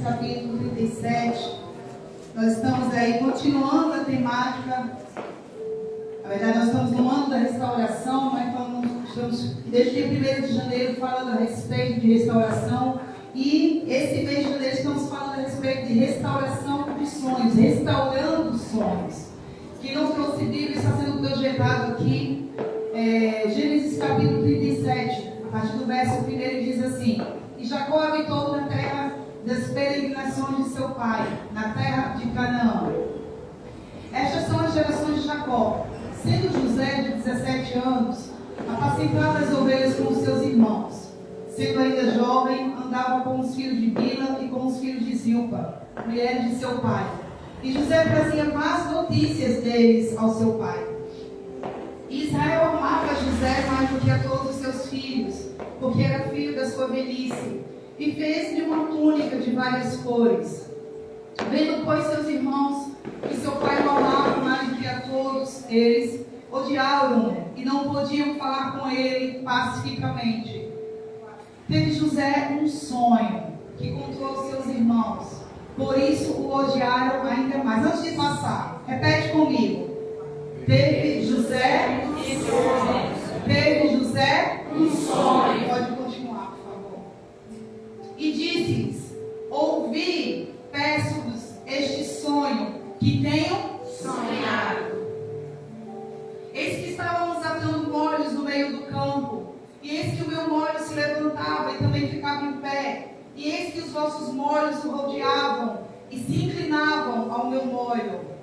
capítulo 37. Nós estamos aí continuando a temática. Na verdade, nós estamos no ano da restauração, mas estamos desde o dia 1º de janeiro falando a respeito de restauração. E esse mês de janeiro estamos falando a respeito de restauração de sonhos, restaurando sonhos. Quem não trouxe Bíblia está sendo projetado aqui. Gênesis capítulo 37, a partir do verso 1, ele diz assim: E Jacó habitou na terra das peregrinações de seu pai, na terra de Canaã. Estas são as gerações de Jacó. Sendo José de 17 anos, apacentava as ovelhas com os seus irmãos. Sendo ainda jovem, andava com os filhos de Bila e com os filhos de Zilpa, mulheres de seu pai. E José trazia más notícias deles ao seu pai. Israel amava José mais do que a todos os seus filhos, porque era filho da sua velhice, e fez-lhe uma túnica de várias cores. Vendo, pois, seus irmãos que seu pai o amava mais do que a todos eles, odiaram-no e não podiam falar com ele pacificamente. Teve José um sonho que contou aos seus irmãos, por isso o odiaram ainda mais. Antes de passar, repete comigo. Teve José um sonho. Teve José um sonho. Pode continuar, por favor. E disse-lhes: ouvi, peço-vos este sonho que tenho sonhado. Eis que estávamos atando molhos no meio do campo, e eis que o meu molho se levantava e também ficava em pé, e eis que os vossos molhos o rodeavam e se inclinavam ao meu molho.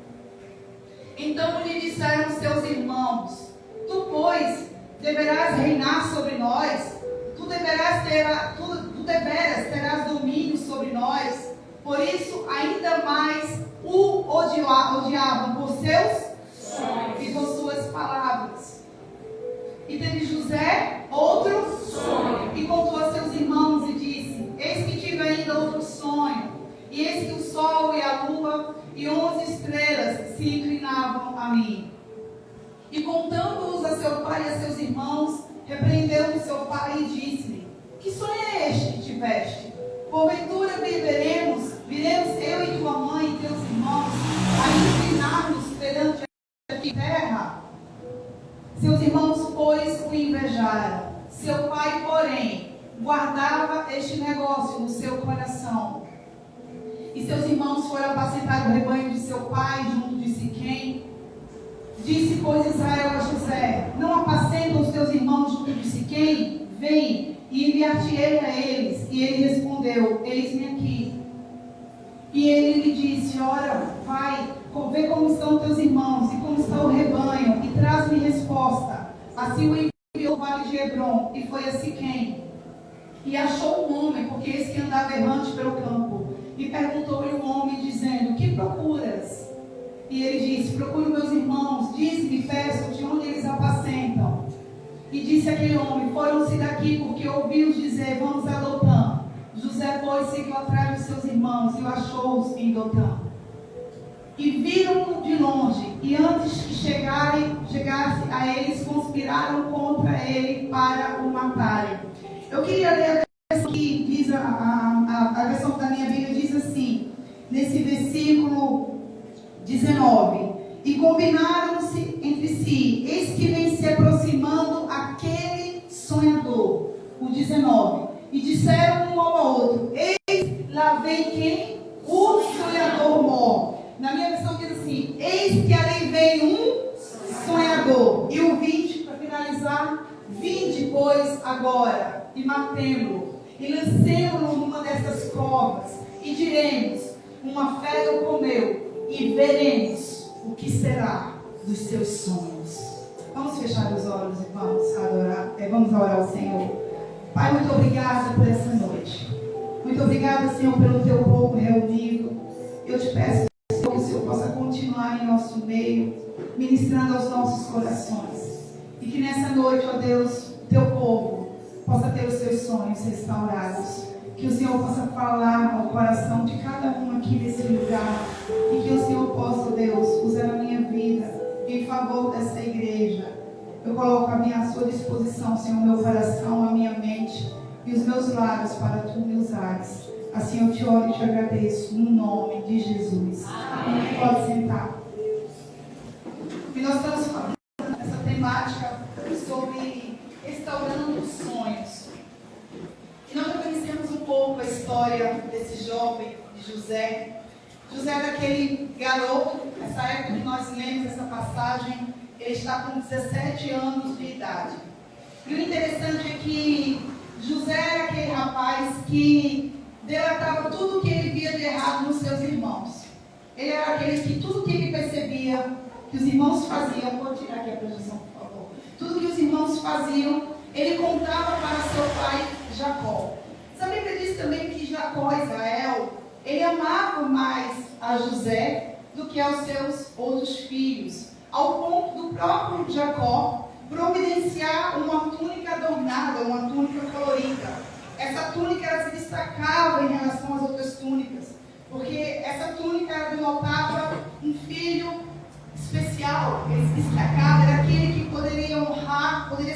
Então lhe disseram seus irmãos: tu, pois, deverás reinar sobre nós, tu deverás terás domínio sobre nós. Por isso, ainda mais o odiavam por seus sonhos e por suas palavras. E teve José outro sonho, e contou a seus irmãos e disse: eis que tive ainda outro sonho, e eis que o sol e a lua e 11 estrelas se inclinavam a mim. E contando-os a seu pai e a seus irmãos, repreendeu-o seu pai e disse-lhe: que sonho é este que tiveste? Porventura viremos eu e tua mãe e teus irmãos a inclinar-nos perante a terra? Seus irmãos, pois, o invejaram. Seu pai, porém, guardava este negócio no seu coração. E seus irmãos foram apacentar o rebanho de seu pai junto de Siquém. Disse, pois, Israel a José: não apacentam os teus irmãos junto de Siquém? Vem, e enviar-te-ei a eles. E ele respondeu: eis-me aqui. E ele lhe disse: ora, vai, vê como estão teus irmãos e como está o rebanho, e traz-me resposta. Assim o enviou ao vale de Hebrom, e foi a Siquém. E achou um homem, porque esse que andava errante pelo campo. E perguntou-lhe o homem, dizendo: que procuras? E ele disse: procuro meus irmãos, dize-me, peço-te onde eles apacentam. E disse aquele homem: foram-se daqui, porque ouvi-os dizer: vamos a Dotã. José, pois, seguiu atrás de seus irmãos e o achou-os em Dotã. E viram-no de longe, e antes que chegasse a eles, conspiraram contra ele para o matarem. Eu queria ler a versão que diz, a versão da minha Bíblia diz assim, nesse versículo 19: e combinaram-se entre si, eis que vem se aproximando aquele sonhador. O 19: e disseram um ao outro: eis, lá vem quem? O sonhador mor. Na minha versão diz assim: eis que ali vem um sonhador. E o 20, para finalizar: vinde, pois, agora, e matemo-lo, e lancemo-lo numa dessas covas, e diremos: uma fera o comeu, e veremos o que será dos seus sonhos. Vamos fechar os olhos e vamos orar ao Senhor. Pai, muito obrigada por essa noite. Muito obrigada, Senhor, pelo teu povo reunido. Eu te peço, Senhor, que o Senhor possa continuar em nosso meio, ministrando aos nossos corações. E que nessa noite, ó Deus, teu povo possa ter os seus sonhos restaurados. Que o Senhor possa falar ao coração de cada um aqui nesse lugar. E que o Senhor possa, ó Deus, usar a minha vida em favor dessa igreja. Eu coloco à sua disposição, Senhor, meu coração, a minha mente e os meus lábios para tu me usares. Assim eu te oro e te agradeço, no nome de Jesus. Amém. Pode sentar. E nós estamos falando nessa temática sobre restaurando os sonhos. E nós já conhecemos um pouco a história desse jovem, de José. José era aquele garoto, nessa época que nós lemos essa passagem, ele está com 17 anos de idade. E o interessante é que José era aquele rapaz que delatava tudo o que ele via de errado nos seus irmãos. Ele era aquele que tudo que ele percebia que os irmãos faziam, vou tirar aqui a projeção, por favor. Tudo que os irmãos faziam, ele contava para seu pai Jacó. A Bíblia diz também que Jacó, Israel, ele amava mais a José do que aos seus outros filhos, ao ponto do próprio Jacó providenciar uma túnica adornada, uma túnica colorida. Essa túnica ela se destacava em relação às outras túnicas, porque essa túnica denotava um filho especial, ele se destacava, era aquele que poderia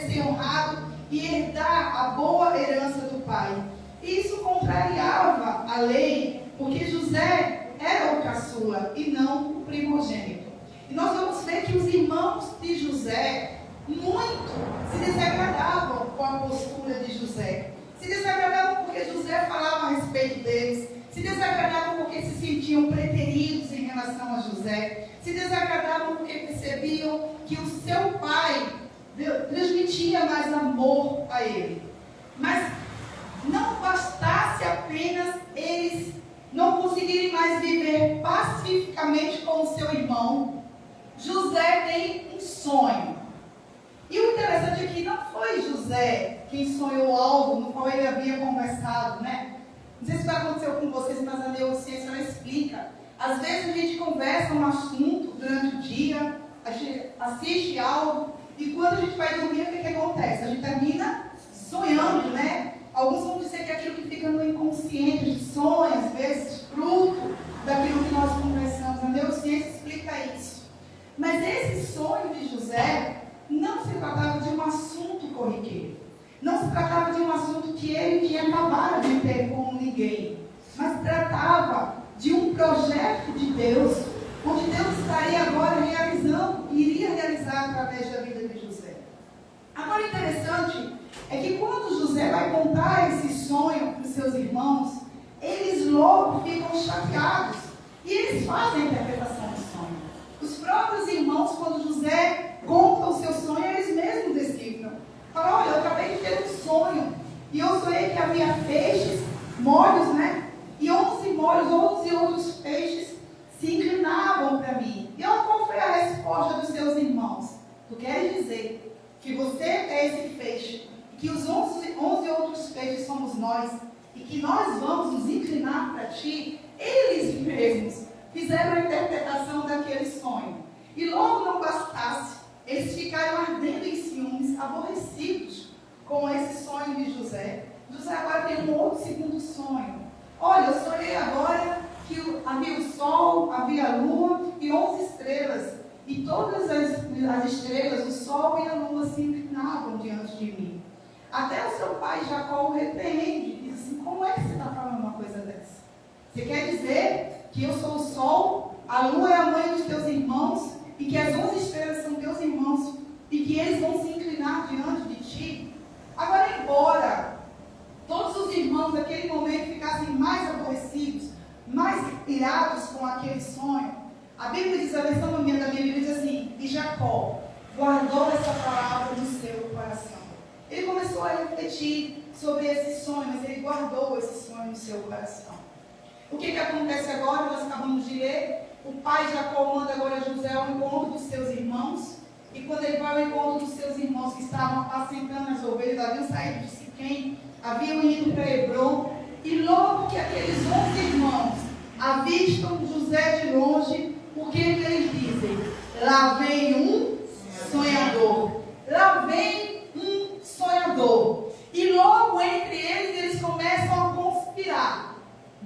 ser honrado e herdar a boa herança do pai. E isso contrariava a lei, porque José era o caçula e não o primogênito. E nós vamos ver que os irmãos de José muito se desagradavam com a postura de José. Se desagradavam porque José falava a respeito deles. Se desagradavam porque se sentiam preteridos em relação a José. Se desagradavam porque percebiam que o seu pai transmitia mais amor a ele. Mas não bastasse apenas eles não conseguirem mais viver pacificamente com o seu irmão, José tem um sonho. E o interessante é que não foi José quem sonhou algo no qual ele havia conversado, né? Não sei se já aconteceu com vocês, mas a neurociência ela explica. Às vezes a gente conversa um assunto durante o dia, a gente assiste algo, e quando a gente vai dormir, o que acontece? A gente termina sonhando, né? Alguns vão dizer que é aquilo que fica no inconsciente, a gente sonha, às vezes, fruto daquilo que nós conversamos. A neurociência explica isso. Mas esse sonho de José não se tratava de um assunto corriqueiro. Não se tratava de um assunto que ele tinha acabado de ter com ninguém. Mas tratava de um projeto de Deus, onde Deus estaria agora realizando, iria realizar através da vida de José. Agora, o interessante é que quando José vai contar esse sonho para os seus irmãos, eles logo ficam chateados e eles fazem a interpretação do sonho. Os próprios irmãos, quando José conta o seu sonho, eles mesmos decifram. Falam, olha, eu acabei de ter um sonho e eu sonhei que havia peixes, molhos, né? E 11 molhos, 11 outros peixes se inclinavam para mim. E olha qual foi a resposta dos seus irmãos. Tu queres dizer que você é esse peixe, que os 11 outros peixes somos nós, e que nós vamos nos inclinar para ti? Eles mesmos fizeram a interpretação daquele sonho. E logo não bastasse, eles ficaram ardendo em ciúmes, aborrecidos com esse sonho de José. José agora tem um outro segundo sonho. Olha, eu sonhei agora que havia o sol, havia a lua e 11 estrelas. E todas as estrelas, o sol e a lua se inclinavam diante de mim. Até o seu pai Jacó o repreende e diz assim, como é que você está falando uma coisa dessa? Você quer dizer que eu sou o sol, a lua é a mãe dos teus irmãos e que as 11 estrelas são teus irmãos e que eles vão se inclinar diante de ti? Agora, embora todos os irmãos naquele momento ficassem mais aborrecidos, mais irados com aquele sonho, a Bíblia diz, a versão da minha Bíblia diz assim, e Jacó guardou essa palavra no seu coração. Ele começou a refletir sobre esse sonho, mas ele guardou esse sonho no seu coração. O que acontece agora? Nós acabamos de ler, o pai Jacó manda agora José ao encontro dos seus irmãos, e quando ele vai ao encontro dos seus irmãos que estavam apacentando as ovelhas, haviam saído de Siquém, haviam ido para Hebrom, e logo que aqueles 11 irmãos avistam José de longe, o que eles dizem? Lá vem um sonhador. Lá vem um sonhador. E logo entre eles começam a conspirar.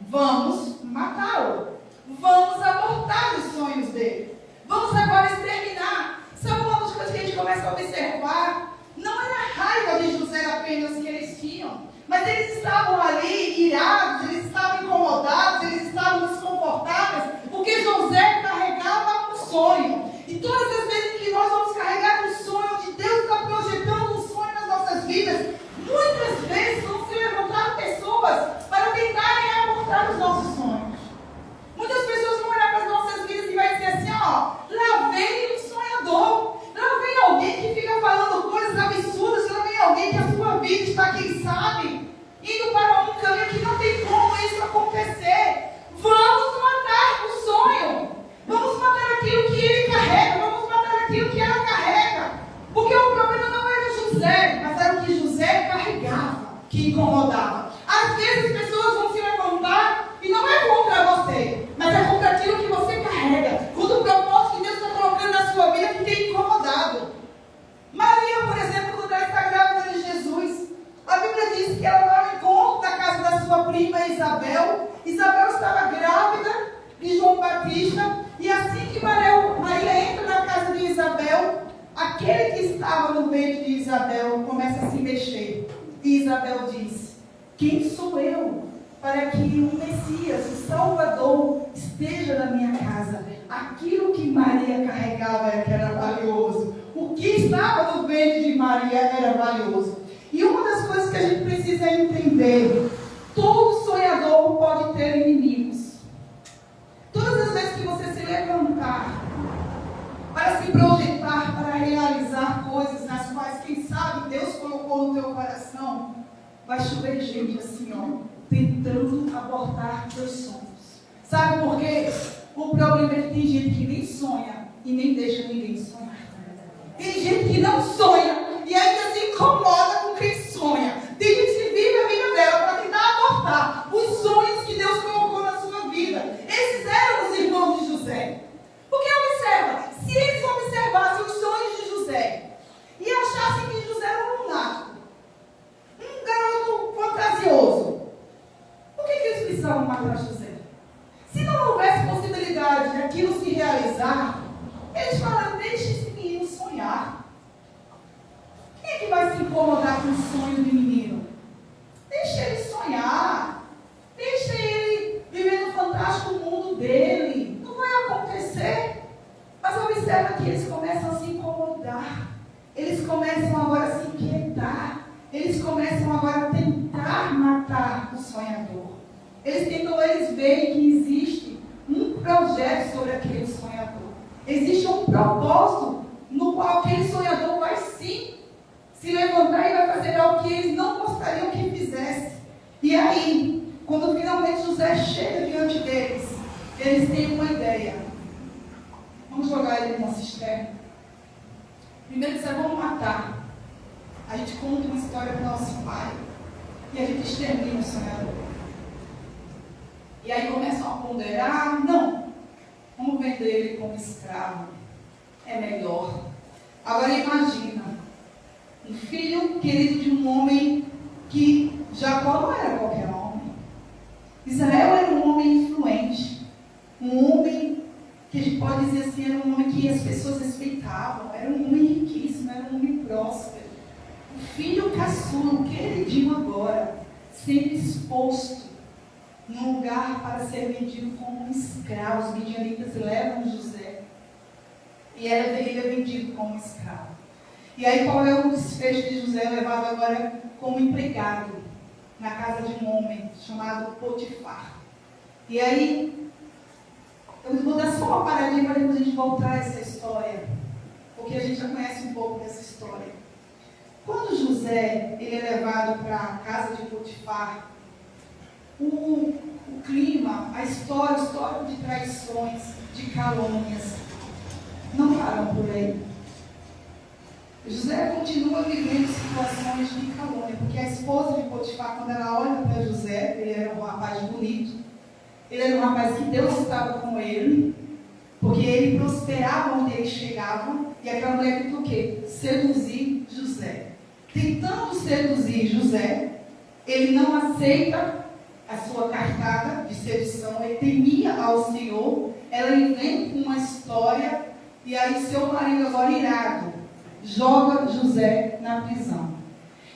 Vamos matá-lo. Vamos abortar os sonhos dele. Vamos agora exterminar. Sabe uma das coisas que a gente começa a observar? Não era a raiva de José apenas que eles tinham, mas eles estavam ali irados, eles estavam no ventre de Isabel começa a se mexer. E Isabel diz: quem sou eu para que o Messias, o Salvador, esteja na minha casa? Aquilo que Maria carregava era valioso. O que estava no ventre de Maria era valioso. E uma das coisas que a gente precisa entender: todo sonhador pode ter inimigos. Todas as vezes que você se levantar para se projetar, para realizar coisas nas quais, quem sabe, Deus colocou no teu coração, vai chover gente assim, ó, tentando abortar teus sonhos. Sabe por quê? O problema é que tem gente que nem sonha e nem deixa ninguém sonhar. Tem gente que não sonha e ainda se incomoda com quem sonha. Tem gente que vive a vida dela para tentar abortar os sonhos que Deus colocou na sua vida. Esses eram os irmãos de José. Porque observa, se eles observassem os sonhos de José e achassem que José era um lunático, um garoto fantasioso, por que eles precisavam matar José? Se não houvesse possibilidade daquilo se realizar, eles falaram: deixa esse menino sonhar. Quem é que vai se incomodar com o sonho do menino? Deixa ele sonhar. Deixa ele viver no fantástico mundo dele. Não vai acontecer. Mas observa que eles começam a se incomodar. Eles começam agora a se inquietar. Eles começam agora a tentar matar o sonhador. Eles veem que existe um projeto sobre aquele sonhador. Existe um propósito no qual aquele sonhador vai sim se levantar e vai fazer algo que eles não gostariam que fizesse. E aí, quando finalmente José chega diante deles, eles têm uma ideia: vamos jogar ele numa cisterna. Primeiro disseram: vamos matar. A gente conta uma história para o nosso pai e a gente extermina o sonhador. E aí começam a ponderar: não, vamos vender ele como escravo, é melhor. Agora imagina, um filho querido de um homem que Jacó não era qualquer homem. Israel era um homem influente, um homem que a gente pode dizer assim, era um homem que as pessoas respeitavam, era um homem riquíssimo, era um homem próspero. O filho caçula, o queridinho agora, sendo exposto num lugar para ser vendido como um escravo. Os midianitas levam José e ele é vendido como escravo. E aí qual é o desfecho de José? Levado agora como empregado na casa de um homem chamado Potifar. E aí eu vou dar só uma paradinha para depois a gente voltar a essa história, porque a gente já conhece um pouco dessa história. Quando José ele é levado para a casa de Potifar, o clima, a história, o histórico de traições, de calúnias, não param por aí. José continua vivendo situações de calúnia, porque a esposa de Potifar, quando ela olha para José, ele era um rapaz bonito, ele era um rapaz que Deus estava com ele, porque ele prosperava onde ele chegava, e aquela mulher tentou o quê? Seduzir José. Tentando seduzir José, ele não aceita a sua cartada de sedução, ele temia ao Senhor. Ela inventa uma história, e aí seu marido, agora irado, joga José na prisão.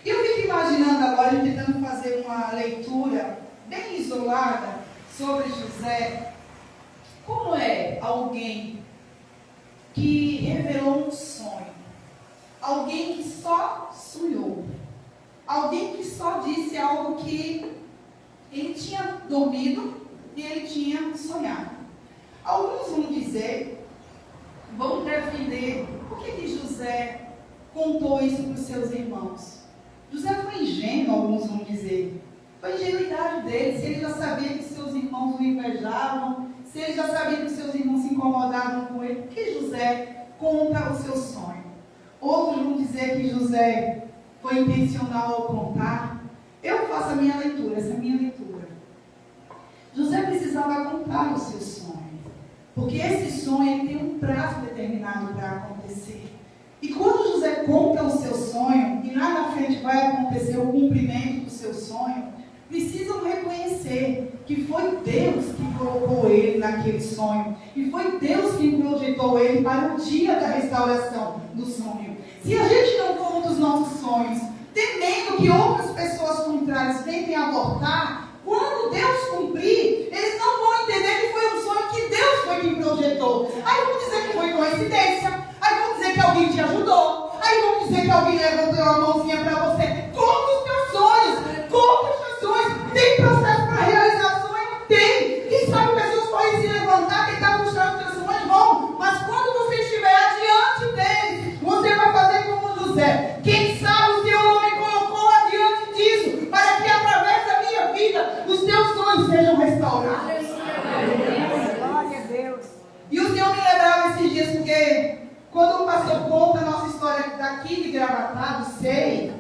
E eu fico imaginando agora, tentando fazer uma leitura bem isolada sobre José, como é alguém que revelou um sonho, alguém que só sonhou, alguém que só disse algo que ele tinha dormido e ele tinha sonhado. Alguns vão dizer, vão defender, por que José contou isso para os seus irmãos? José foi ingênuo, alguns vão dizer. Foi a ingenuidade dele, se ele já sabia que seus irmãos o invejavam, se ele já sabia que seus irmãos se incomodavam com ele, por que José conta o seu sonho? Outros vão dizer que José foi intencional ao contar. Eu faço a minha leitura, essa é a minha leitura. José precisava contar o seu sonho, porque esse sonho tem um prazo determinado para acontecer. E quando José conta o seu sonho, e lá na frente vai acontecer o cumprimento do seu sonho, precisam reconhecer que foi Deus que colocou ele naquele sonho, e foi Deus que projetou ele para o dia da restauração do sonho. Se a gente não conta os nossos sonhos, temendo que outras pessoas contrárias tentem abortar, quando Deus cumprir, eles não vão entender que foi um sonho que Deus foi quem projetou. Aí vão dizer que foi coincidência, aí vão dizer que alguém te ajudou, aí vão dizer que alguém levantou a mãozinha para você. Conta os teus sonhos, conta os teus sonhos. Tem processo para realizar sonho? Tem. Quem sabe pessoas podem se levantar, tentar buscar os teus sonhos, vão. Mas quando você estiver adiante deles, você vai fazer como José. Quem sabe o Senhor não me colocou adiante disso, para que através da minha vida, os teus sonhos sejam restaurados. Glória a Deus. E o Senhor me lembrava esses dias, porque quando o pastor conta a nossa história daqui de Gravatá, do SEI,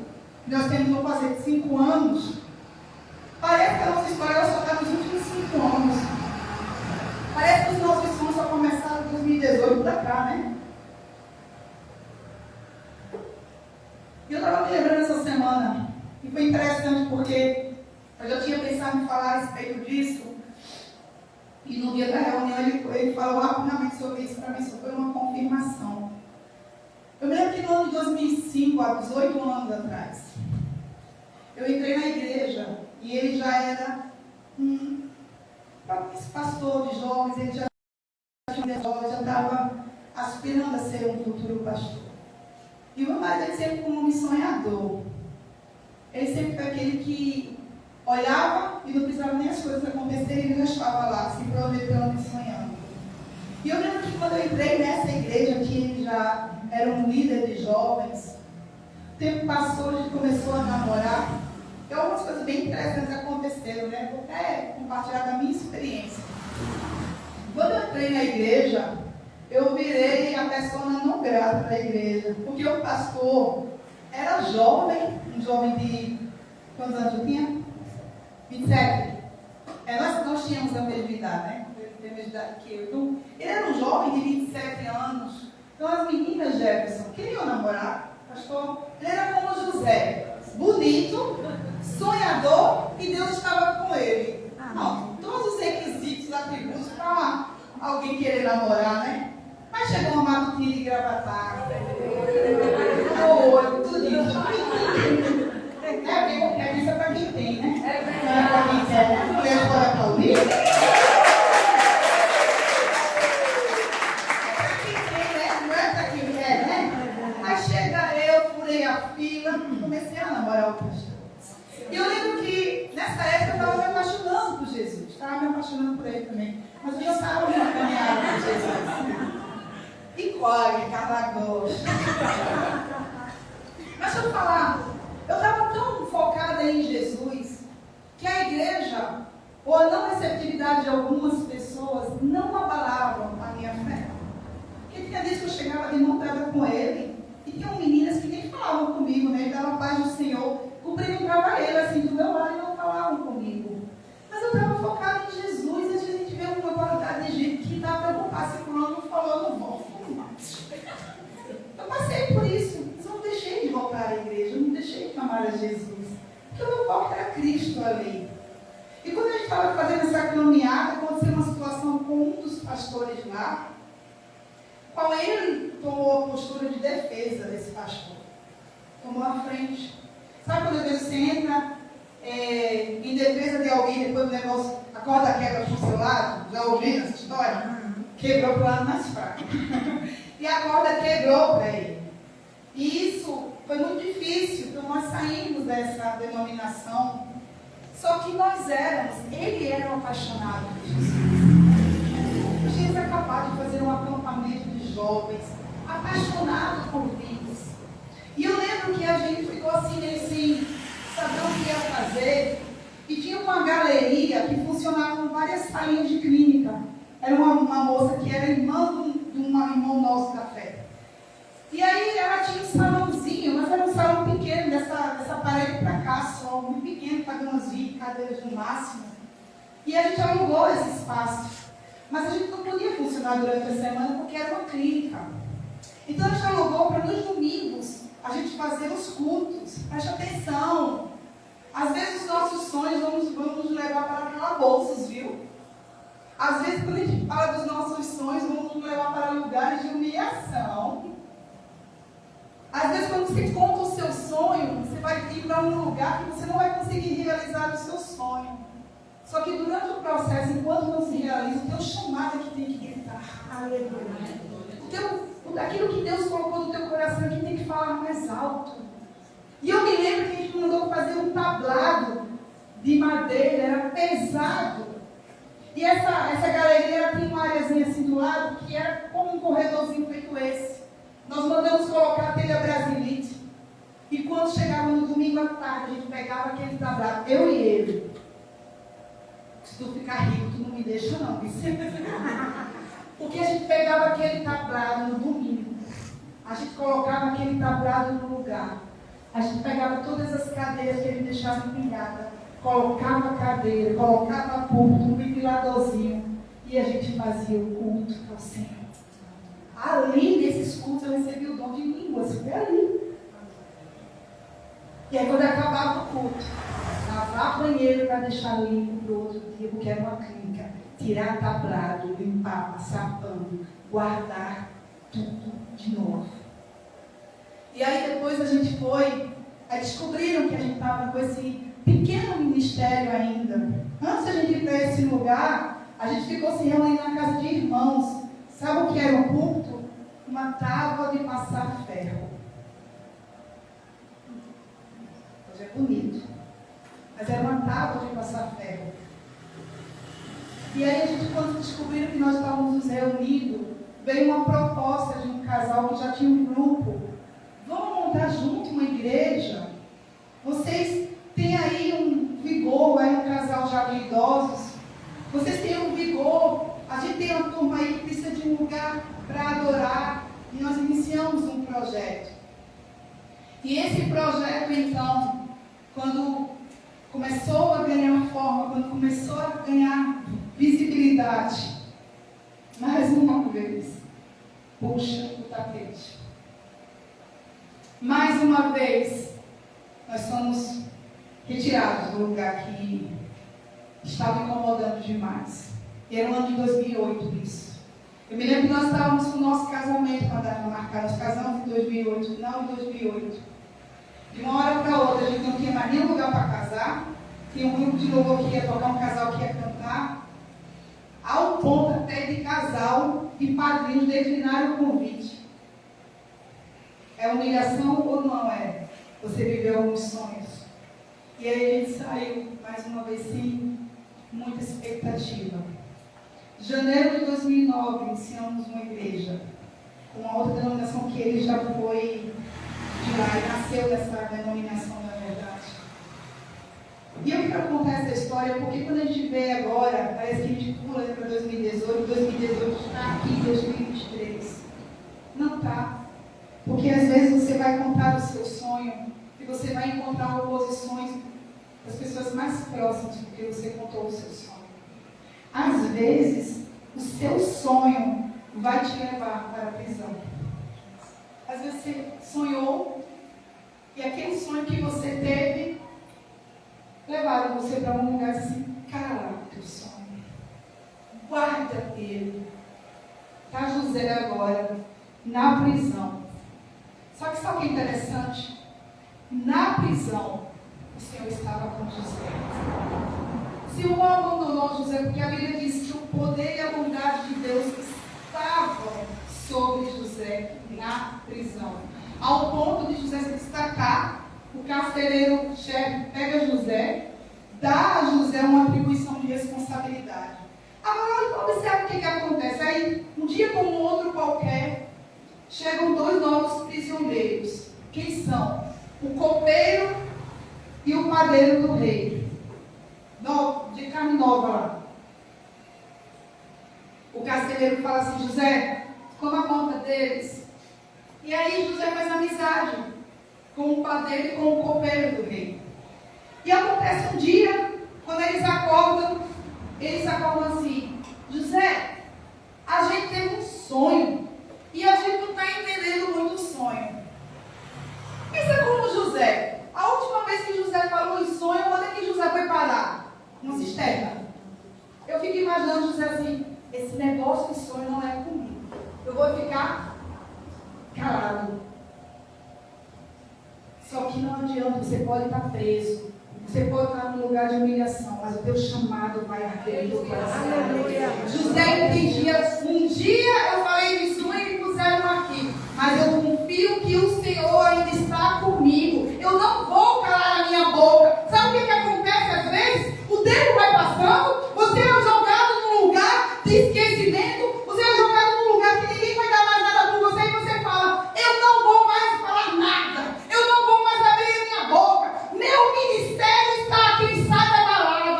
nós temos, vamos fazer 5 anos, parece que a nossa história ela só está nos últimos 5 anos. Parece que os nossos sonhos só começaram em 2018 para cá, né? E eu estava me lembrando essa semana, e foi interessante porque eu já tinha pensado em falar a respeito disso, e no dia da reunião ele falou rapidamente sobre isso para mim, isso foi uma confirmação. Eu me lembro que no ano de 2005, há 18 anos atrás, eu entrei na igreja e ele já era esse pastor de jovens, ele já estava aspirando a ser um futuro pastor. E o meu marido ele sempre foi um homem sonhador. Ele sempre foi aquele que olhava e não precisava nem as coisas acontecerem, ele já estava lá, se projetando e sonhando. E eu lembro que quando eu entrei nessa igreja, que ele já era um líder de jovens, o tempo passou, a gente começou a namorar, e algumas coisas bem interessantes aconteceram, né? Vou até compartilhar da minha experiência. Quando eu entrei na igreja, eu virei a pessoa não grata da igreja, porque o pastor era jovem, um jovem de... quantos anos eu tinha? 27. Nós tínhamos a mesma idade, né? Ele tem a mesma idade que eu. Então, ele era um jovem de 27 anos. Então, as meninas Jefferson queriam namorar, pastor. Ele era como José, bonito, sonhador, e Deus estava com ele. Não, todos os requisitos, atributos para alguém querer namorar, né? Mas chegou uma matutina de Gravatá. Olho, tudo isso. É isso para quem tem, né? Não é para quem quer, né? Mulher fora paulista. É para quem tem, né? Não é para quem quer, né? Aí chega eu, furei a fila, comecei a namorar o pastor. E eu lembro que nessa época eu estava me apaixonando por Jesus. Estava me apaixonando por ele também. Mas eu já estava me apaixonando por Jesus. E corre, cada gosto. Mas deixa eu falar. Eu estava tão focada em Jesus que a igreja, ou a não receptividade de algumas pessoas, não abalavam a minha fé. Porque tinha vezes que eu chegava de mão dada com ele, e tinham meninas que nem falavam comigo, né? E davam paz do Senhor, cumprimentava ele assim do meu lado e não falavam comigo. Mas eu estava focada em Jesus, e a gente vê uma qualidade de gente que dá para preocupar se fulano não falou, eu não vou fumar. Eu passei por isso. Eu não deixei de voltar à igreja, eu não deixei de amar a Jesus. Porque o meu foco era Cristo ali. E quando a gente estava fazendo essa caminhada, aconteceu uma situação com um dos pastores lá, qual ele tomou a postura de defesa desse pastor. Tomou a frente. Sabe quando às vezes você entra em defesa de alguém, depois o negócio, a corda quebra para o seu lado? Já ouviram essa história? Quebrou para o lado mais fraco. E a corda quebrou para ele. E isso foi muito difícil, então nós saímos dessa denominação. Só que ele era um apaixonado por Jesus. Jesus é capaz de fazer um acampamento de jovens, apaixonado por vidas. E eu lembro que a gente ficou assim, sem saber o que ia fazer. E tinha uma galeria que funcionava com várias salinhas de clínica. Era uma moça que era irmã de um irmão nosso da fé. E aí ela tinha um salãozinho, mas era um salão pequeno, dessa parede para cá só, muito pequeno, para umas 20 cadeiras no máximo. E a gente alugou esse espaço. Mas a gente não podia funcionar durante a semana porque era uma clínica. Então a gente alugou para nos domingos a gente fazer os cultos. Preste atenção. Às vezes os nossos sonhos vamos levar para calabouços, viu? Às vezes quando a gente fala dos nossos sonhos, vamos nos levar para lugares de humilhação. Às vezes, quando você conta o seu sonho, você vai ir para um lugar que você não vai conseguir realizar o seu sonho. Só que durante o processo, enquanto não se realiza, o teu chamado é que tem que gritar. Aleluia. Daquilo que Deus colocou no teu coração, que tem que falar mais alto. E eu me lembro que a gente mandou fazer um tablado de madeira, era pesado. E essa galeria tem uma areazinha assim do lado, que era como um corredorzinho feito esse. Nós mandamos colocar a telha brasilite. E quando chegava no domingo à tarde, a gente pegava aquele tablado, eu e ele. Se tu ficar rico, tu não me deixa não. Porque a gente pegava aquele tablado no domingo. A gente colocava aquele tablado no lugar. A gente pegava todas as cadeiras que ele deixava empilhadas. Colocava a cadeira, colocava a púlpito, um ventiladorzinho. E a gente fazia o culto ao Senhor. Ali, nesses cultos, eu recebi o dom de línguas. Foi ali. E aí, quando acabava o culto, lavar banheiro para deixar limpo para o outro dia, porque era uma clínica. Tirar tablado, limpar, passar pano, guardar tudo de novo. E aí depois a gente foi, aí descobriram que a gente estava com esse pequeno ministério ainda. Antes de a gente ir para esse lugar, a gente ficou se reunindo na casa de irmãos. Sabe o que era o culto? Uma tábua de passar ferro. Hoje é bonito. Mas era uma tábua de passar ferro. E aí a gente, quando descobriram que nós estávamos nos reunindo, veio uma proposta de um casal que já tinha um grupo. Vamos montar junto uma igreja? Vocês têm aí um vigor, aí um casal já de idosos. Vocês têm um vigor. A gente tem uma turma aí que precisa de um lugar para adorar. E nós iniciamos um projeto. E esse projeto, então, quando começou a ganhar forma, quando começou a ganhar visibilidade, mais uma vez, puxa o tapete. Mais uma vez, nós somos retirados do lugar que estava incomodando demais. E era o ano de 2008 isso. Eu me lembro que nós estávamos com o nosso casamento, com a data marcada. Nós casamos em 2008, final de 2008. De uma hora para outra, a gente não tinha mais nenhum lugar para casar. Tinha um grupo de louvor que ia tocar, um casal que ia cantar. Ao ponto até de casal e padrinhos declinarem o convite. É humilhação ou não é? Você viveu alguns sonhos. E aí a gente saiu, mais uma vez, sem muita expectativa. Janeiro de 2009, iniciamos uma igreja. Com uma outra denominação que ele já foi de lá e nasceu dessa denominação, na verdade. E eu quero contar essa história porque quando a gente vê agora, parece que a gente pula para 2018, 2018 está aqui em 2023. Não está. Porque às vezes você vai contar o seu sonho e você vai encontrar oposições das pessoas mais próximas porque você contou o seu sonho. Às vezes, o seu sonho vai te levar para a prisão. Às vezes você sonhou e aquele sonho que você teve levaram você para um lugar assim, cala o teu sonho. Guarda ele. Está José agora na prisão. Só que sabe o que é interessante? Na prisão, o Senhor estava com José. O Senhor não abandonou José, porque a Bíblia diz que o poder e a bondade de Deus estavam sobre José na prisão. Ao ponto de José se destacar, o carcereiro-chefe pega José, dá a José uma atribuição de responsabilidade. Agora, observe o que acontece. Aí, um dia como um outro qualquer, chegam dois novos prisioneiros. Quem são? O copeiro e o padeiro do rei. De carne nova lá. O carcereiro fala assim, José, toma conta deles. E aí José faz amizade com o padeiro e com o copeiro do rei. E acontece um dia, quando eles acordam assim, José, a gente teve um sonho e a gente não está entendendo muito o sonho. Pensa como José. A última vez que José falou em sonho, onde é que José foi parar? Uma cisterna. Eu fico imaginando José assim, esse negócio de sonho não é comigo. Eu vou ficar calado. você pode estar preso, você pode estar num lugar de humilhação, mas o teu chamado vai arder no teu coração. José entendia, um dia eu falei de sonho e me puseram aqui, mas eu confio que o Senhor ainda está comigo. Eu não vou calar a minha boca. Sabe o que acontece às vezes? O tempo vai passando, você é jogado num lugar de esquecimento, você é jogado num lugar que ninguém vai dar mais nada por você, e você fala, eu não vou mais falar nada, eu não vou mais abrir a minha boca, meu ministério está, quem sabe,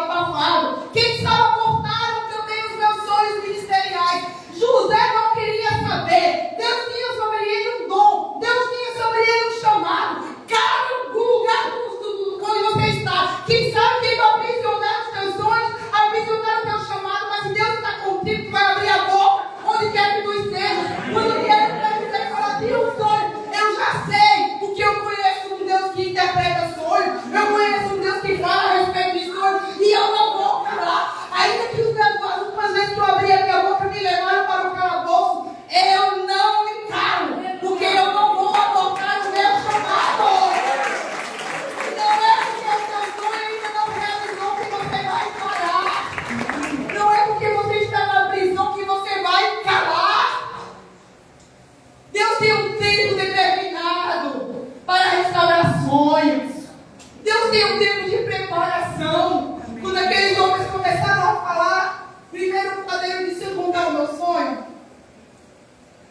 abafado, quem sabe abortaram também os meus sonhos ministeriais. José não queria saber, Deus tinha sobre ele um dom, Deus tinha sobre ele um chamado. Cara, o lugar onde você está, quem sabe quem vai aprisionar os teus sonhos, aprisionar o teu chamado, mas se Deus está contigo, tu vai abrir a boca, onde quer que tu estejas, onde quer que tu estejas, falar, tira um sonho. Eu já sei, porque eu conheço um Deus que interpreta sonho, eu conheço um Deus que fala a respeito de sonho, e eu não vou calar. Ainda que as últimas vezes que eu abri a minha boca me levaram para o calabouço, eu não me calo, porque eu não vou abortar o meu chamado. Não é porque o teu sonho ainda não realizou que você vai parar. Não é porque você está na prisão que você vai calar. Deus tem um tempo determinado para restaurar sonhos. Deus tem um tempo de preparação. Quando aqueles homens começaram a falar, primeiro o padeiro disse, eu vou contar o meu sonho.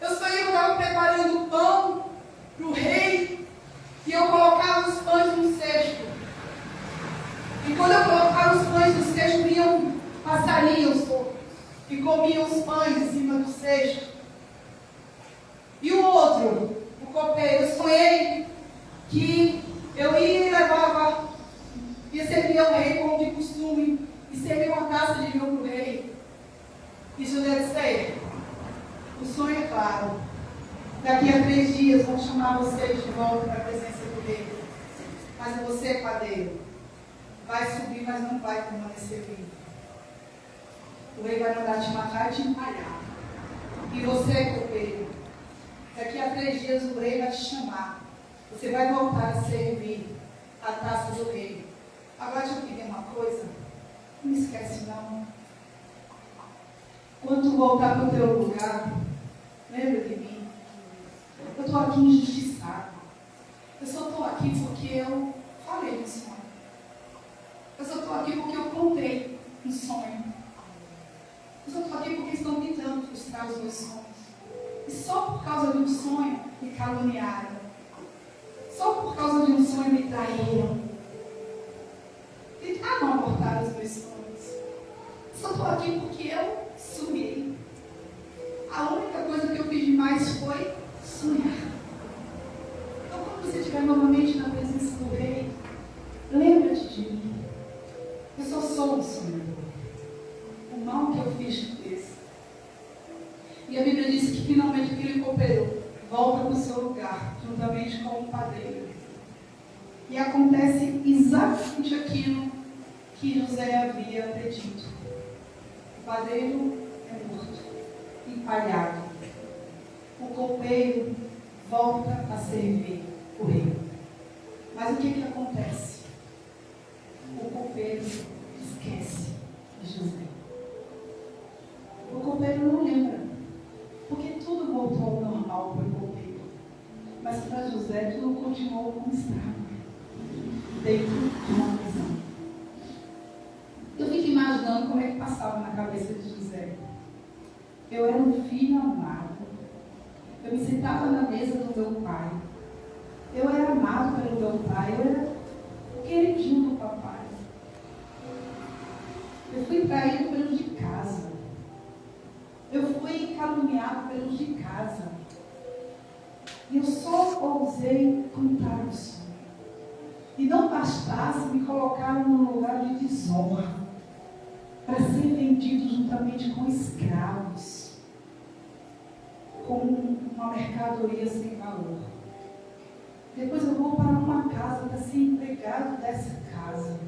Eu sonhei que eu estava preparando pão para o rei e eu colocava os pães no cesto. E quando eu colocava os pães no cesto, vinham passarinhos que comiam os pães em cima do cesto. E o outro, o copeiro, eu sonhei que eu ia e levava, ia servir ao rei como de costume, e servir uma taça de vinho para o rei. E José disse, o sonho é claro, daqui a 3 dias vão chamar vocês de volta para a presença do rei. Mas você, padeiro, vai subir, mas não vai permanecer vivo. O rei vai mandar te matar e te empalhar. E você, copeiro, daqui a 3 dias o rei vai te chamar. Você vai voltar a servir a taça do rei. Agora deixa eu pedir uma coisa. Não me esquece não. Quando tu voltar para o teu lugar, lembra de mim. Eu estou aqui injustiçado. Eu só estou aqui porque eu falei no sonho. Eu só estou aqui porque eu contei um sonho. Eu só estou aqui porque estão tentando frustrar os meus sonhos. E só por causa de um sonho me caluniaram. Só por causa de um sonho me traíram. Tentaram abortar os meus sonhos. Só estou aqui porque eu sonhei. A única coisa que eu fiz demais foi sonhar. Então, quando você estiver novamente na presença do rei, lembra-te de mim. Eu só sou um sonhador. O mal que eu fiz te fez. E a Bíblia diz que finalmente aquele copeiro volta para o seu lugar, juntamente com o padeiro. E acontece exatamente aquilo que José havia predito. O padeiro é morto, empalhado. O copeiro volta a servir o rei. Mas o que acontece? O copeiro esquece de José. O copeiro não lembra, porque tudo voltou ao normal para o copeiro. Mas para José tudo continuou como estava, dentro de uma prisão. Eu fico imaginando como é que passava na cabeça de José. Eu era um filho amado. Eu me sentava na mesa do meu pai. Eu era amado pelo meu pai. Eu era o queridinho do papai. Eu fui traído pelos de casa. Eu fui caluniado pelos de casa. E eu só ousei contar o sonho. E não bastasse, me colocaram num lugar de desonra, para ser vendido juntamente com escravos, como uma mercadoria sem valor. Depois eu vou para uma casa para ser empregado dessa casa.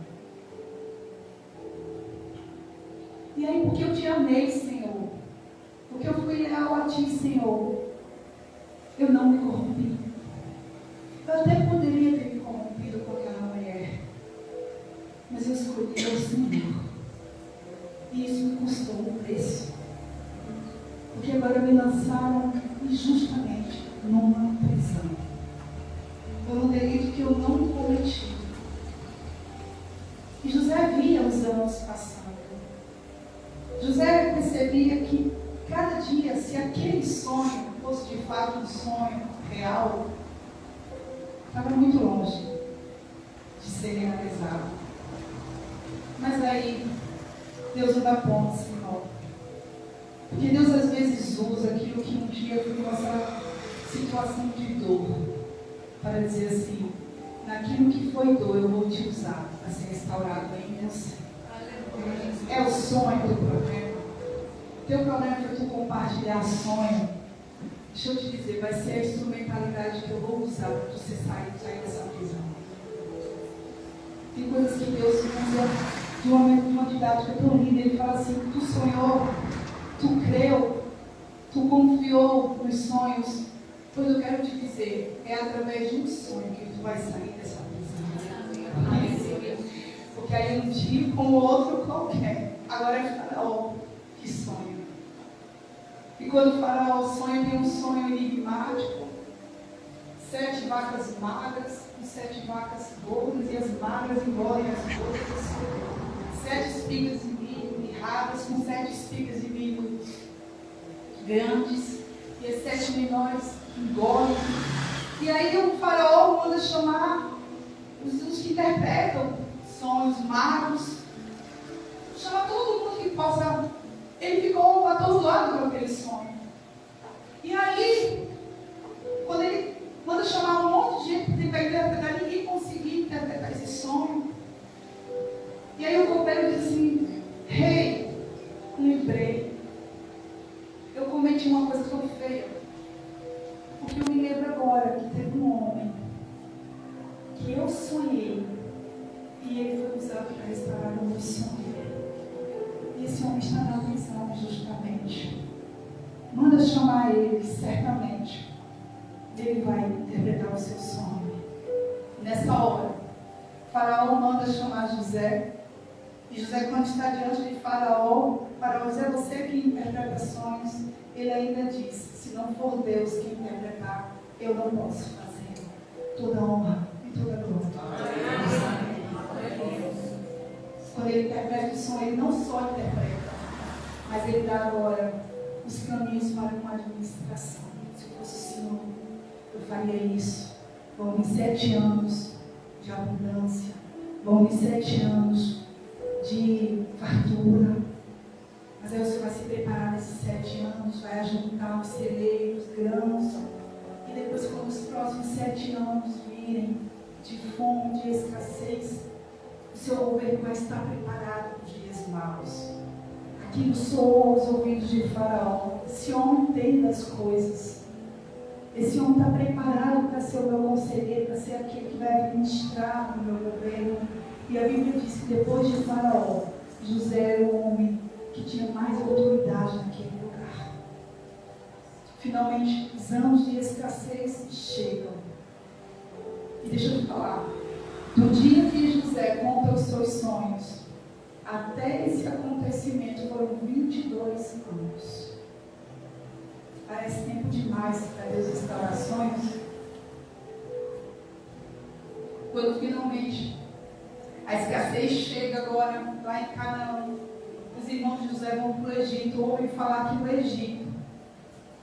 E aí, porque eu te amei, Senhor, porque eu fui leal a Ti, Senhor, eu não me corrompi. Eu até poderia ter me corrompido com aquela escolhi o Senhor. E isso me custou um preço. Porque agora me lançaram injustamente numa prisão. Foi um delito que eu não cometi. E José via os anos passando. José percebia que cada dia, se aquele sonho fosse de fato um sonho real, estava muito longe de ser realizado. Mas aí, Deus não dá ponto, Senhor. Porque Deus às vezes usa aquilo que um dia foi nossa situação de dor, para dizer assim, naquilo que foi dor, eu vou te usar para ser restaurado em você. É o sonho do problema. Teu problema foi tu compartilhar sonho. Deixa eu te dizer, vai ser a instrumentalidade que eu vou usar para você sair dessa prisão. Tem coisas que Deus usa de uma didática tão linda. Ele fala assim, tu sonhou, tu creu, tu confiou nos sonhos. Pois eu quero te dizer, é através de um sonho que tu vai sair dessa prisão. Porque aí um dia com o outro qualquer. Agora é Faraó que sonha. E quando o Faraó sonha, tem um sonho enigmático. 7 vacas magras, com 7 vacas gordas, e as magras engolem as gordas. 7 espigas de milho mirradas, com 7 espigas de milho grandes, e as 7 menores engolem. E aí o Faraó manda chamar os que interpretam sonhos magos, chama todo mundo que possa. Ele ficou atordoado com aquele sonho. E aí, quando ele manda chamar um monte de gente para interpretar, ninguém conseguia interpretar esse sonho. E aí o copeiro diz assim, rei, lembrei, eu cometi uma coisa tão feia. Porque eu me lembro agora que teve um homem que eu sonhei e ele foi usado para restaurar o meu sonho. E esse homem está na prisão justamente. Manda chamar ele, certamente ele vai interpretar o seu sonho. Nessa hora, Faraó manda chamar José. E José, quando está diante de Faraó diz, é você que interpreta sonhos. Ele ainda diz, se não for Deus que interpretar, eu não posso fazer. Toda honra e toda glória. Quando ele interpreta o sonho, ele não só interpreta, mas ele dá agora os caminhos para uma administração. Se fosse o Senhor, eu faria isso. Vão vir 7 anos de abundância, vão vir 7 anos de fartura. Mas aí você vai se preparar nesses 7 anos, vai ajuntar os celeiros, grãos. E depois, quando os próximos 7 anos virem de fome, de escassez, o seu governo vai estar preparado para os dias maus. Aquilo soou aos ouvidos de Faraó. Esse homem entende das coisas. Esse homem está preparado para ser o meu conselheiro, para ser aquele que vai administrar o meu governo. E a Bíblia diz que depois de Faraó, José era o homem que tinha mais autoridade naquele lugar. Finalmente, os anos de escassez chegam. E deixa eu te falar, do dia que José conta os seus sonhos, até esse acontecimento foram 22 anos. Parece tempo demais para Deus restaurar sonhos. Quando finalmente a escassez chega agora lá em Canaã, os irmãos de José vão para o Egito, ouvem falar que no Egito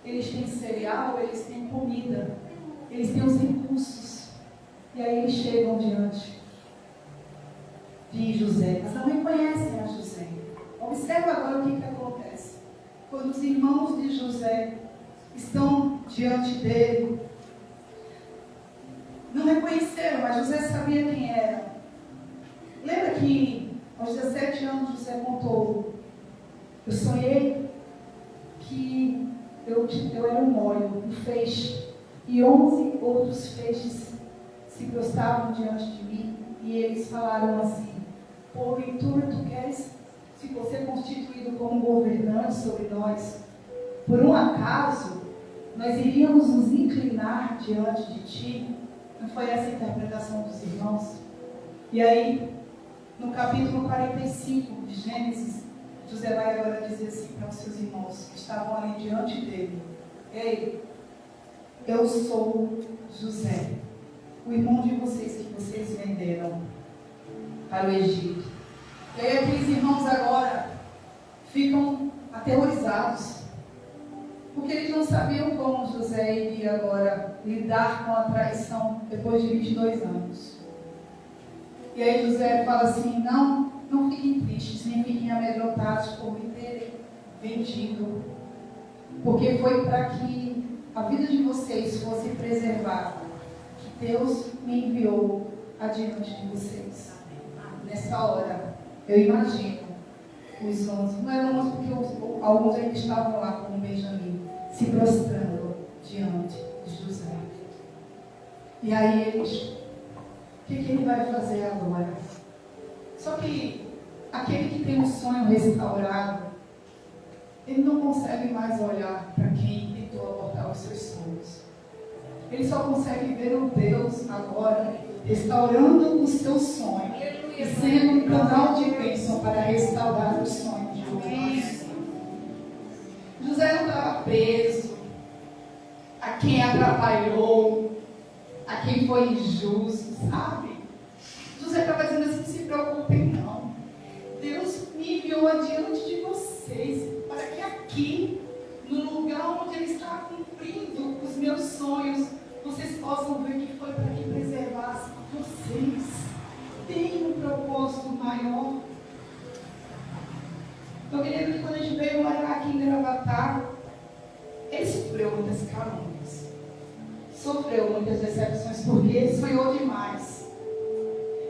eles têm cereal, eles têm comida, eles têm os recursos. E aí eles chegam diante de José, mas não reconhecem a José. Observa agora o que acontece. Quando os irmãos de José estão diante dele, não reconheceram, mas José sabia quem era. Lembra que aos 17 anos José contou, eu sonhei que eu era um óleo, um feixe, e 11 outros feixes se prostravam diante de mim, e eles falaram assim, porventura tu queres se você é constituído como governante sobre nós, por um acaso nós iríamos nos inclinar diante de ti? Não foi essa a interpretação dos irmãos? E aí, no capítulo 45 de Gênesis, José vai agora dizer assim para os seus irmãos que estavam ali diante dele: ei, eu sou José, o irmão de vocês que vocês venderam para o Egito. E aí aqueles irmãos agora ficam aterrorizados, porque eles não sabiam como José iria agora lidar com a traição depois de 22 anos. E aí José fala assim: não fiquem tristes, nem fiquem amedrontados por me terem vendido, porque foi para que a vida de vocês fosse preservada que Deus me enviou adiante de vocês. Nessa hora, eu imagino os 11, não eram 11 porque alguns ainda estavam lá com Benjamim, se prostrando diante de José. E aí eles, o que ele vai fazer agora? Só que aquele que tem um sonho restaurado, ele não consegue mais olhar para quem tentou abortar os seus sonhos. Ele só consegue ver o Deus agora restaurando o seu sonho e sendo um canal de bênção para restaurar os sonhos de outros. José não estava preso a quem atrapalhou, a quem foi injusto, sabe? José estava dizendo assim: não se preocupem não. Deus me enviou adiante de vocês para que aqui, no lugar onde Ele está cumprindo os meus sonhos, vocês possam ver que foi para que preservasse vocês. Tem um propósito maior. Eu me lembro que quando a gente veio morar aqui em Gravatá, ele sofreu muitas calúnias, sofreu muitas decepções, porque ele sonhou demais.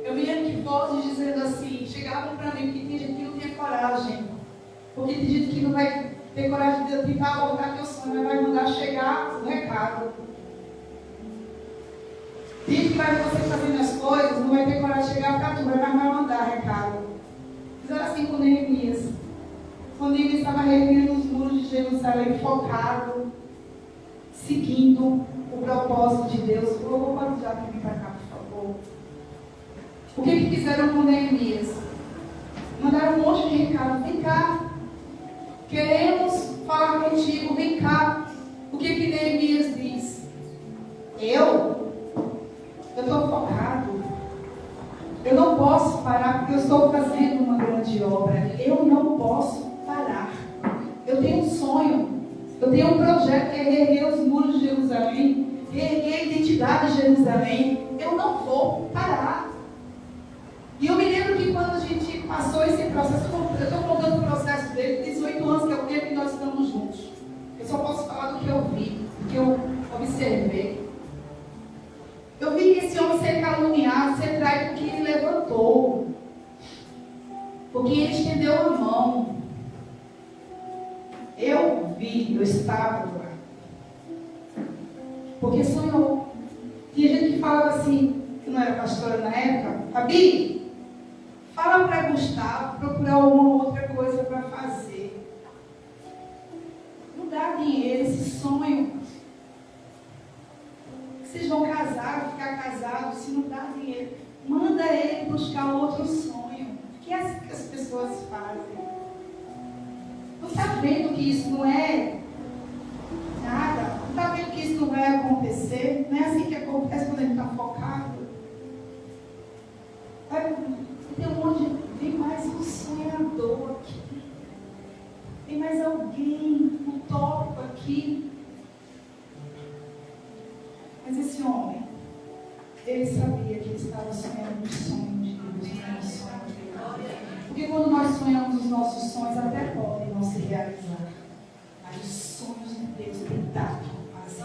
Eu me lembro que vozes dizendo assim, chegavam para mim, porque tem gente que não tem coragem, porque tem gente que não vai ter coragem de tentar abordar teu sonho, mas vai mandar chegar o recado. Tem gente que vai ver você fazendo as coisas, não vai ter coragem de chegar para tu, mas vai mandar recado. Fizeram assim com Neemias. Quando ele estava reerguendo os muros de Jerusalém, focado, seguindo o propósito de Deus. Eu vou parar aqui para cá, por favor. O que fizeram com Neemias? Mandaram um monte de recado. Vem cá, queremos falar contigo, vem cá. O que Neemias diz? Eu estou focado. Eu não posso parar porque eu estou fazendo uma grande obra. Eu não posso parar. Eu tenho um sonho. Eu tenho um projeto que é reerguer os muros de Jerusalém, reerguer a identidade de Jerusalém. Eu não vou parar. E eu me lembro que quando a gente passou esse processo, eu estou contando o processo dele, 18 anos, que é o tempo que nós estamos juntos. Eu só posso falar do que eu vi, do que eu observei. Eu vi esse homem ser caluniado, ser traído, porque ele levantou. Porque ele estendeu a mão. Eu vi, eu estava lá. Porque sonhou. Tinha gente que falava assim, que não era pastora na época: Fabi, fala para Gustavo procurar alguma outra coisa para fazer. Não dá dinheiro, esse sonho. Vocês vão casar, ficar casados, se não dá dinheiro, manda ele buscar outro sonho. O que é assim que as pessoas fazem? Não está vendo que isso não é nada? Não está vendo que isso não vai acontecer? Não é assim que acontece quando a gente está focado? Tem um monte de... Tem mais um sonhador aqui. Tem mais alguém utópico aqui. Mas esse homem, ele sabia que ele estava sonhando os sonhos de Deus, não era o sonho dele. Porque quando nós sonhamos os nossos sonhos, até podem não se realizar. Mas os sonhos de Deus têm data para se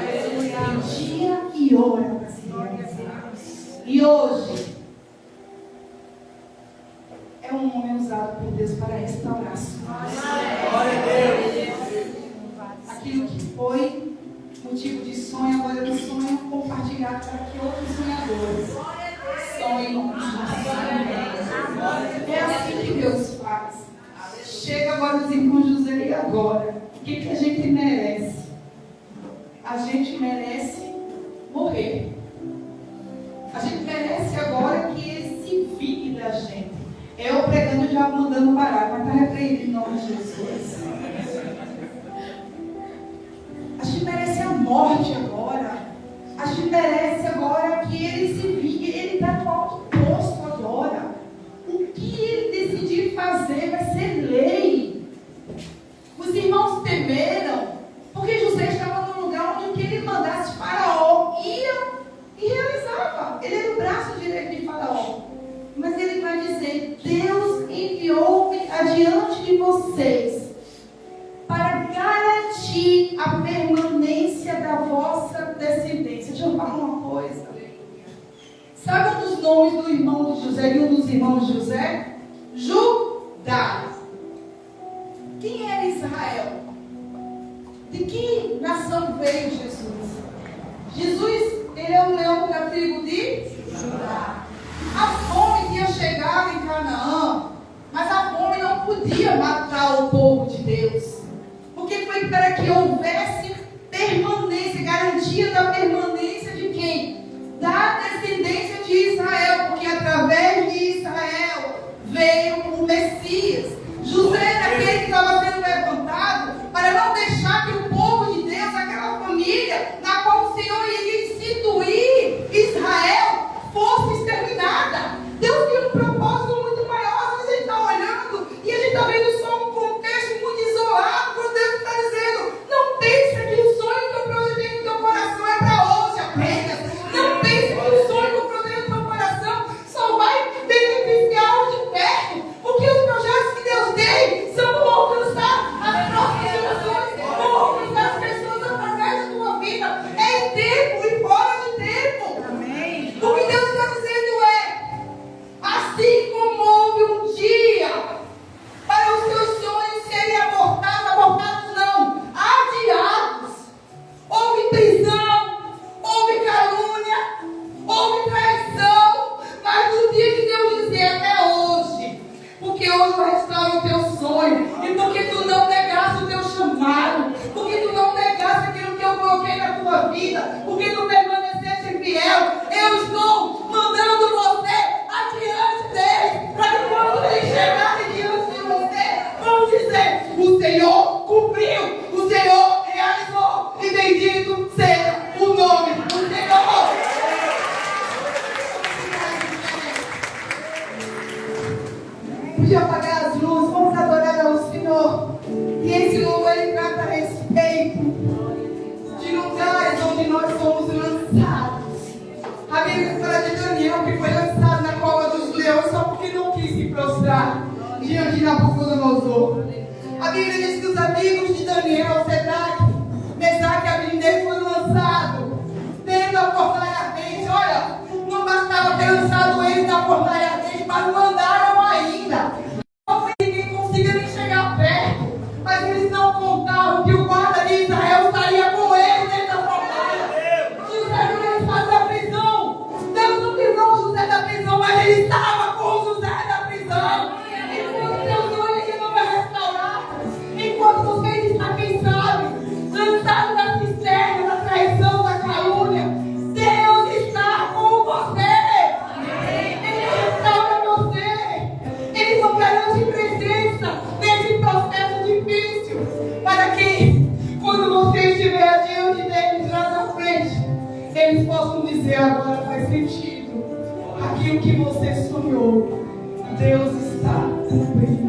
realizar. Tem dia e hora para se realizar. E hoje, é um homem usado por Deus para restaurar sonhos. Aquilo que foi motivo de sonho, agora é um sonho compartilhado para que outros sonhadores sonhem. É assim que Deus faz. Chega agora os irmãos José, e agora? O que a gente merece? A gente merece morrer. A gente merece agora que ele se vingue da temeram, porque José estava no lugar onde o que ele mandasse Faraó ia e realizava. Ele era o braço direito de Faraó. Mas ele vai dizer: Deus enviou-me adiante de vocês para garantir a permanência da vossa descendência. Deixa eu falar uma coisa. Sabe um dos nomes do irmão de José e um dos irmãos de José? Judá. Quem era Israel? De que nação veio Jesus? Jesus, ele é um leão da tribo de Judá. A fome tinha chegado em Canaã, mas a fome não podia matar o povo de Deus, porque foi para que houvesse permanência, garantia da permanência de quem? Da descendência de Israel, porque através de Israel veio o Messias. José era aquele que estava sendo levantado para não deixar que o povo de Deus, aquela família na qual o Senhor iria instituir Israel, fosse exterminada. Deus tinha um propósito muito maior. Às vezes a gente está olhando e a gente está vendo só um contexto muito isolado, quando Deus está dizendo: não pense que o sonho que eu projetei no teu coração é para hoje apenas. Não pense que o sonho que eu projetei no teu coração só vai beneficiar os de perto, porque os projetos que Deus tem são para alcançar as próximas gerações, para alcançar as pessoas através da tua vida, em tempo e fora de tempo. Amém. O que Deus está dizendo é: assim como houve um dia para os seus sonhos serem abortados não, adiados, houve prisão, houve calúnia, houve traição, mas no dia que Deus dizer até hoje, porque hoje eu restauro o teu sonho, e porque tu não negaste o teu chamado, porque tu não negaste aquilo que eu coloquei na tua vida, porque tu permaneceste fiel, eu estou mandando você adiante dele, para que quando ele chegar diante de você, vão dizer: o Senhor cumpriu, o Senhor realizou, e bendito seja o nome do Senhor. Podia apagar as luzes, vamos adorar ao Senhor. E esse louvor ele trata a respeito de lugares onde nós somos lançados. A Bíblia fala de Daniel, que foi lançado na cova dos leões só porque não quis se prostrar diante de Nabucodonosor. A Bíblia diz que os amigos de Daniel, Sedraque, Mesaque e Abednego foram lançados dentro da fornalha ardente. Olha, não bastava ter lançado eles na fornalha ardente, mas não andaram ainda. Não ninguém consiga nem chegar perto, mas eles não contavam que o guarda de Israel estaria com eles dentro da fornalha. José não era estado da prisão. Deus não livrou José da prisão, mas ele estava com José da prisão. Enquanto Deus não, ele não vai restaurar. Enquanto você está, quem sabe, lançado da cisterna, da traição, da calúnia, Deus está com você. Ele restaura você. Ele não garante presença nesse processo difícil, para que quando você estiver adiante deles lá na frente, eles possam dizer: agora faz sentido. Aquilo que você sonhou, Deus está cumprindo.